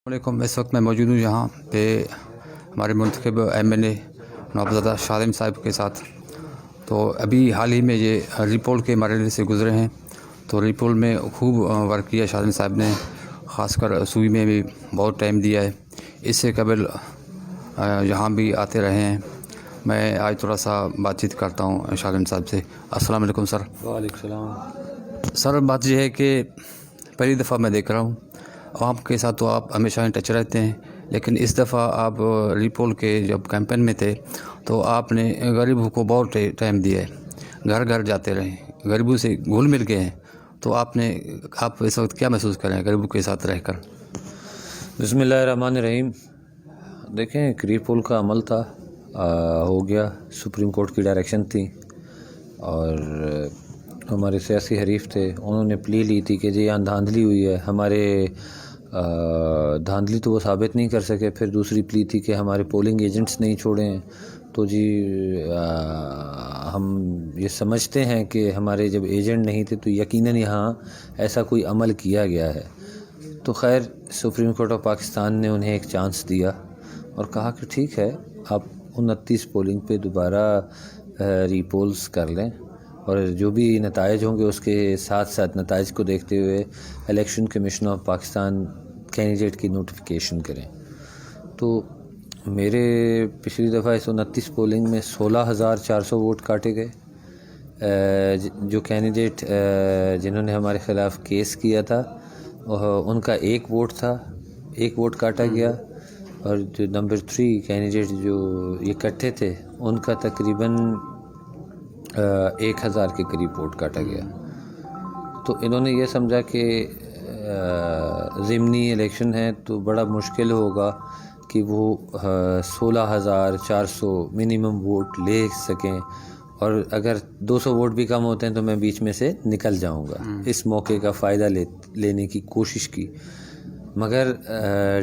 वालेकुम। इस वक्त मैं मौजूद हूँ यहाँ पे हमारे मुंतखब MNA नवाबज़ादा शालिम साहब के साथ। तो अभी हाल ही में ये रिपोल के मरहले से गुज़रे हैं। तो रिपोल में खूब वर्क किया शालिम साहब ने, ख़ासकर सूबे में भी बहुत टाइम दिया है। इससे कबल यहाँ भी आते रहे हैं। मैं आज थोड़ा सा बातचीत करता हूँ शालिम साहब से। अस्सलाम वालेकुम सर। वालेकुम सलाम। सर, बात यह है कि पहली दफ़ा मैं देख रहा हूँ आपके साथ, तो आप हमेशा इन टच रहते हैं, लेकिन इस दफ़ा आप रिपोल के जब कैंपेन में थे तो आपने गरीबों को बहुत टाइम दिया है, घर घर जाते रहे, गरीबों से घुल मिल गए हैं। तो आप इस वक्त क्या महसूस करें गरीबों के साथ रहकर? बिस्मिल्लाहिर्रहमानिर्रहीम। देखें, एक रिपोल का अमल था, हो गया। सुप्रीम कोर्ट की डायरेक्शन थी और हमारे सियासी हरीफ थे, उन्होंने प्ली ली थी कि जी यहाँ धांधली हुई है। हमारे धांधली तो वो साबित नहीं कर सके। फिर दूसरी प्ली थी कि हमारे पोलिंग एजेंट्स नहीं छोड़े हैं। तो जी हम ये समझते हैं कि हमारे जब एजेंट नहीं थे तो यकीनन यहाँ ऐसा कोई अमल किया गया है। तो खैर, सुप्रीम कोर्ट ऑफ पाकिस्तान ने उन्हें एक चांस दिया और कहा कि ठीक है, आप 29 पोलिंग पे दोबारा रीपोल्स कर लें और जो भी नताइज होंगे उसके साथ साथ नताइज को देखते हुए election commission of Pakistan candidate की नोटिफिकेशन करें। तो मेरे पिछली दफ़ा इस 29 पोलिंग में 16,400 वोट काटे गए। जो कैंडिडेट जिन्होंने हमारे ख़िलाफ़ केस किया था उनका एक वोट काटा गया, और जो नंबर 3 कैंडिडेट जो इकट्ठे थे उनका तकरीबन 1,000 के करीब वोट काटा गया। तो इन्होंने ये समझा कि ज़िमनी इलेक्शन है तो बड़ा मुश्किल होगा कि वो 16,400 मिनिमम वोट ले सकें, और अगर 200 वोट भी कम होते हैं तो मैं बीच में से निकल जाऊंगा। इस मौके का फ़ायदा लेने की कोशिश की, मगर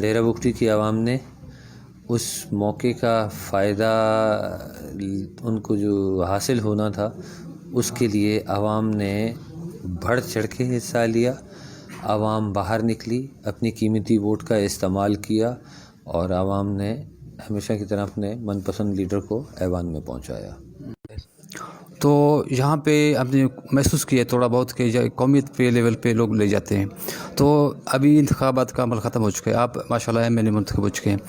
डेरा बुगटी की आवाम ने उस मौके का फ़ायदा उनको जो हासिल होना था उसके लिए आवाम ने बढ़ चढ़ के हिस्सा लिया। आवाम बाहर निकली, अपनी कीमती वोट का इस्तेमाल किया और आवाम ने हमेशा की तरह अपने मनपसंद लीडर को ऐवान में पहुंचाया। तो यहाँ पे आपने महसूस किया थोड़ा बहुत कि कौमियत पे लेवल पे लोग ले जाते हैं। तो अभी इंतखाबात का अमल ख़त्म हो चुका है, आप माशाल्लाह MNA मुंतखब हो चुके हैं।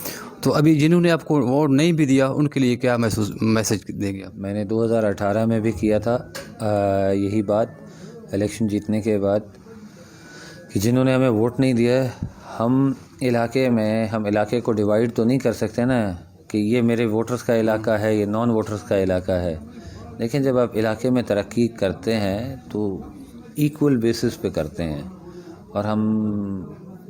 तो अभी जिन्होंने आपको वोट नहीं भी दिया उनके लिए क्या मैसेज देंगे आप? मैंने 2018 में भी किया था यही बात, इलेक्शन जीतने के बाद, कि जिन्होंने हमें वोट नहीं दिया, हम इलाके को डिवाइड तो नहीं कर सकते ना कि ये मेरे वोटर्स का इलाका है, ये नॉन वोटर्स का इलाका है। लेकिन जब आप इलाके में तरक्की करते हैं तो इक्वल बेसिस पे करते हैं, और हम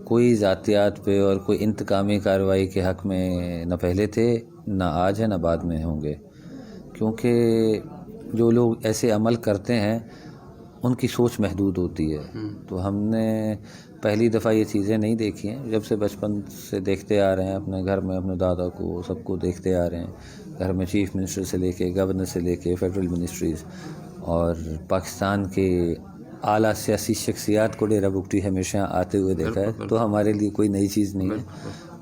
कोई ज़ातियात पे और कोई इंतकामी कार्रवाई के हक़ में न पहले थे, न आज है, न बाद में होंगे। क्योंकि जो लोग ऐसे अमल करते हैं उनकी सोच महदूद होती है। तो हमने पहली दफ़ा ये चीज़ें नहीं देखी हैं, जब से बचपन से देखते आ रहे हैं, अपने घर में अपने दादा को सबको देखते आ रहे हैं। घर में चीफ़ मिनिस्टर से लेके गवर्नर से लेके फेडरल मिनिस्ट्रीज़ और पाकिस्तान के आला सियासी शख्सियात को डेरा बुगटी हमेशा आते हुए देखा है। तो हमारे लिए कोई नई चीज़ नहीं है,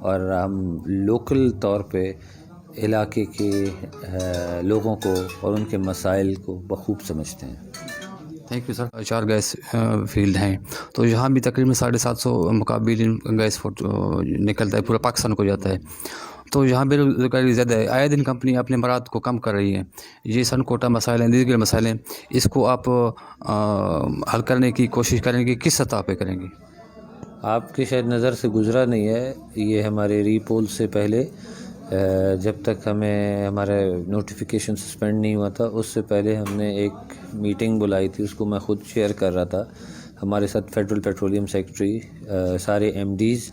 और हम लोकल तौर पे इलाके के लोगों को और उनके मसाइल को बखूब समझते हैं। Thank you sir. 4 gas field हैं, तो यहाँ भी तकरीबन 750 मुकाबिल गैस निकलता है, पूरा पाकिस्तान को जाता है। तो यहाँ बेरोज़गारी ज़्यादा है, आए दिन कंपनी अपने मराद को कम कर रही है। ये सन कोटा मसाइल हैं, दीगर मसाइल हैं, इसको आप हल करने की कोशिश करेंगे, किस सतह पे करेंगे? आपकी शायद नज़र से गुज़रा नहीं है, ये हमारे रीपोल से पहले जब तक हमें हमारा नोटिफिकेशन सस्पेंड नहीं हुआ था, उससे पहले हमने एक मीटिंग बुलाई थी, उसको मैं ख़ुद चेयर कर रहा था। हमारे साथ फेडरल पेट्रोलियम सेक्रेटरी, सारे MDs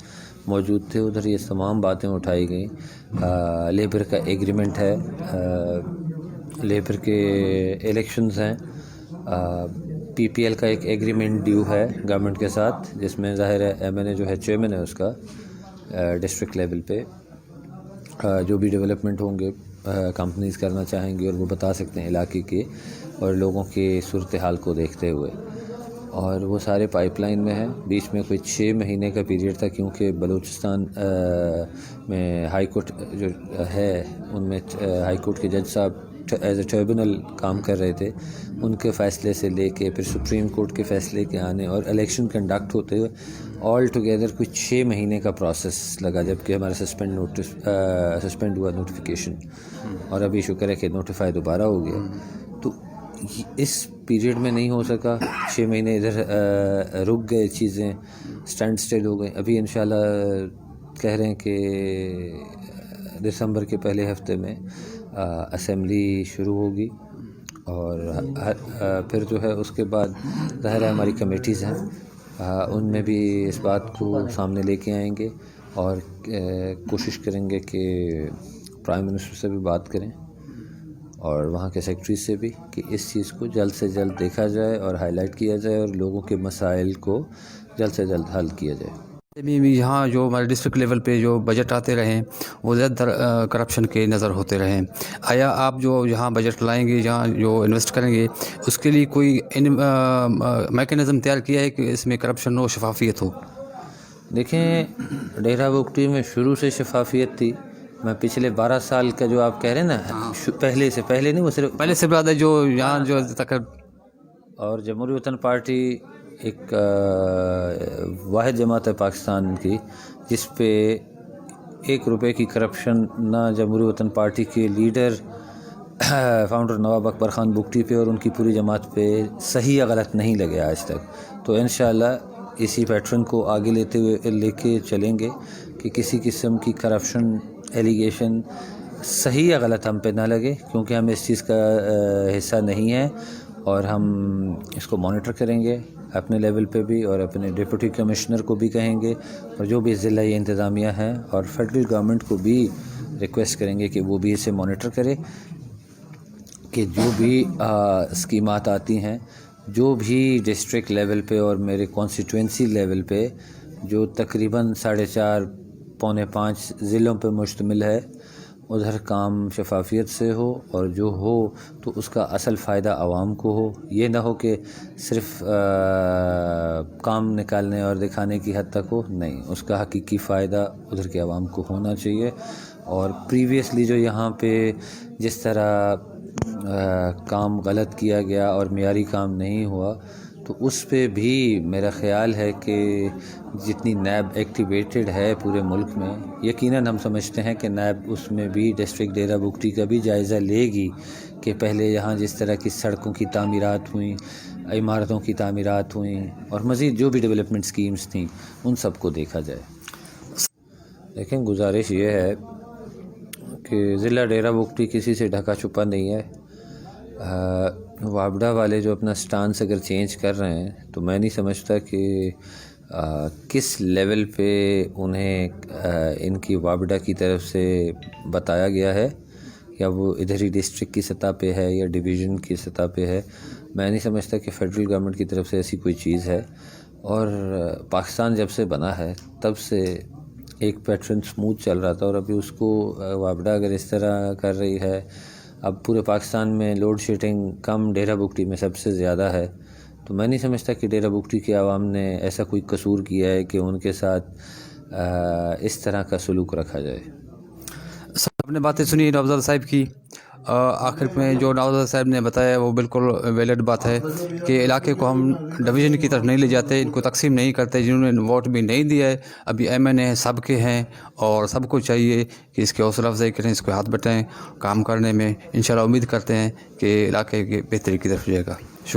मौजूद थे। उधर ये तमाम बातें उठाई गई। लेबर का एग्रीमेंट है, लेबर के इलेक्शंस हैं, PPL का एक एग्रीमेंट ड्यू है गवर्नमेंट के साथ, जिसमें ज़ाहिर है MNA जो है चेयरमैन है उसका, डिस्ट्रिक्ट लेवल पे जो भी डेवलपमेंट होंगे कंपनीज़ करना चाहेंगी और वो बता सकते हैं इलाके के और लोगों के सूरत हाल को देखते हुए। اور وہ سارے پائپ لائن میں ہیں. بیچ میں کوئی 6 مہینے کا پیریڈ تھا کیونکہ بلوچستان میں ہائی کورٹ جو ہے ان میں ہائی کورٹ کے جج صاحب ایز اے ٹریبونل کام کر رہے تھے. ان کے فیصلے سے لے کے پھر سپریم کورٹ کے فیصلے کے آنے اور الیکشن کنڈکٹ ہوتے ہوئے آل ٹوگیدر کچھ 6 مہینے کا پروسیس لگا, جبکہ ہمارا سسپینڈ ہوا نوٹیفیکیشن, اور ابھی شکر ہے کہ نوٹیفائی دوبارہ ہو گیا. تو اس پیریڈ میں نہیں ہو سکا, 6 مہینے ادھر رک گئے, چیزیں اسٹینڈ سٹل ہو گئیں. ابھی انشاءاللہ کہہ رہے ہیں کہ دسمبر کے پہلے ہفتے میں اسمبلی شروع ہوگی, اور پھر جو ہے اس کے بعد ظاہر ہے ہماری کمیٹیز ہیں, ان میں بھی اس بات کو سامنے لے کے آئیں گے اور کوشش کریں گے کہ پرائم منسٹر سے بھی بات کریں اور وہاں کے سیکرٹری سے بھی کہ اس چیز کو جلد سے جلد دیکھا جائے اور ہائی لائٹ کیا جائے اور لوگوں کے مسائل کو جلد سے جلد حل کیا جائے. یہاں جو ہمارے ڈسٹرکٹ لیول پہ جو بجٹ آتے رہے ہیں وہ زیادہ تر کرپشن کے نظر ہوتے رہے ہیں. آیا آپ جو یہاں بجٹ لائیں گے, جہاں جو انویسٹ کریں گے, اس کے لیے کوئی میکینزم تیار کیا ہے کہ اس میں کرپشن ہو, شفافیت ہو؟ دیکھیں, ڈیرہ بگٹی میں شروع سے شفافیت تھی. میں پچھلے 12 سال کا جو آپ کہہ رہے ہیں نا, پہلے نہیں, وہ صرف پہلے سے بعد جو یہاں جو تک. اور جمہوری وطن پارٹی ایک واحد جماعت ہے پاکستان کی جس پہ 1 روپے کی کرپشن نہ جمہوری وطن پارٹی کے لیڈر فاؤنڈر نواب اکبر خان بگٹی پہ اور ان کی پوری جماعت پہ صحیح یا غلط نہیں لگے آج تک. تو انشاءاللہ اسی پیٹرن کو آگے لے کے چلیں گے کہ کسی قسم کی کرپشن ایلیگیشن صحیح یا غلط ہم پہ نہ لگے, کیونکہ ہم اس چیز کا حصہ نہیں ہیں, اور ہم اس کو مانیٹر کریں گے اپنے لیول پہ بھی, اور اپنے ڈپٹی کمشنر کو بھی کہیں گے, اور جو بھی ضلعی انتظامیہ ہیں اور فیڈرل گورنمنٹ کو بھی ریکویسٹ کریں گے کہ وہ بھی اسے مانیٹر کرے کہ جو بھی اسکیمات آتی ہیں, جو بھی ڈسٹرکٹ لیول پہ اور میرے کانسٹیٹوئنسی لیول پہ جو تقریباً 4.5 پونے 5 ضلعوں پہ مشتمل ہے, ادھر کام شفافیت سے ہو, اور جو ہو تو اس کا اصل فائدہ عوام کو ہو. یہ نہ ہو کہ صرف کام نکالنے اور دکھانے کی حد تک ہو, نہیں, اس کا حقیقی فائدہ ادھر کے عوام کو ہونا چاہیے. اور پریویسلی جو یہاں پہ جس طرح کام غلط کیا گیا اور معیاری کام نہیں ہوا, تو اس پہ بھی میرا خیال ہے کہ جتنی نیب ایکٹیویٹڈ ہے پورے ملک میں, یقیناً ہم سمجھتے ہیں کہ نیب اس میں بھی ڈسٹرکٹ ڈیرہ بگٹی کا بھی جائزہ لے گی کہ پہلے یہاں جس طرح کی سڑکوں کی تعمیرات ہوئیں, عمارتوں کی تعمیرات ہوئیں, اور مزید جو بھی ڈیولپمنٹ سکیمز تھیں ان سب کو دیکھا جائے. لیکن گزارش یہ ہے کہ ضلع ڈیرہ بگٹی کسی سے ڈھکا چھپا نہیں ہے. وابڈا والے جو اپنا سٹانس اگر چینج کر رہے ہیں تو میں نہیں سمجھتا کہ کس لیول پہ انہیں ان کی وابڈا کی طرف سے بتایا گیا ہے, یا وہ ادھر ہی ڈسٹرکٹ کی سطح پہ ہے یا ڈویژن کی سطح پہ ہے. میں نہیں سمجھتا کہ فیڈرل گورنمنٹ کی طرف سے ایسی کوئی چیز ہے. اور پاکستان جب سے بنا ہے تب سے ایک پیٹرن سموتھ چل رہا تھا, اور ابھی اس کو وابڈا اگر اس طرح کر رہی ہے, اب پورے پاکستان میں لوڈ شیڈنگ کم ڈیرہ بگٹی میں سب سے زیادہ ہے, تو میں نہیں سمجھتا کہ ڈیرہ بگٹی کے عوام نے ایسا کوئی قصور کیا ہے کہ ان کے ساتھ اس طرح کا سلوک رکھا جائے. آپ نے باتیں سنی نوابزادہ صاحب کی. آخر میں جو نوابزادہ صاحب نے بتایا وہ بالکل ویلڈ بات ہے کہ علاقے کو ہم ڈویژن کی طرف نہیں لے جاتے, ان کو تقسیم نہیں کرتے. جنہوں نے ووٹ بھی نہیں دیا ہے ابھی MNA سب کے ہیں, اور سب کو چاہیے کہ اس کی حوصلہ افزائی کریں, اس کو ہاتھ بٹائیں کام کرنے میں. انشاءاللہ امید کرتے ہیں کہ علاقے کی بہتری کی طرف جائے گا.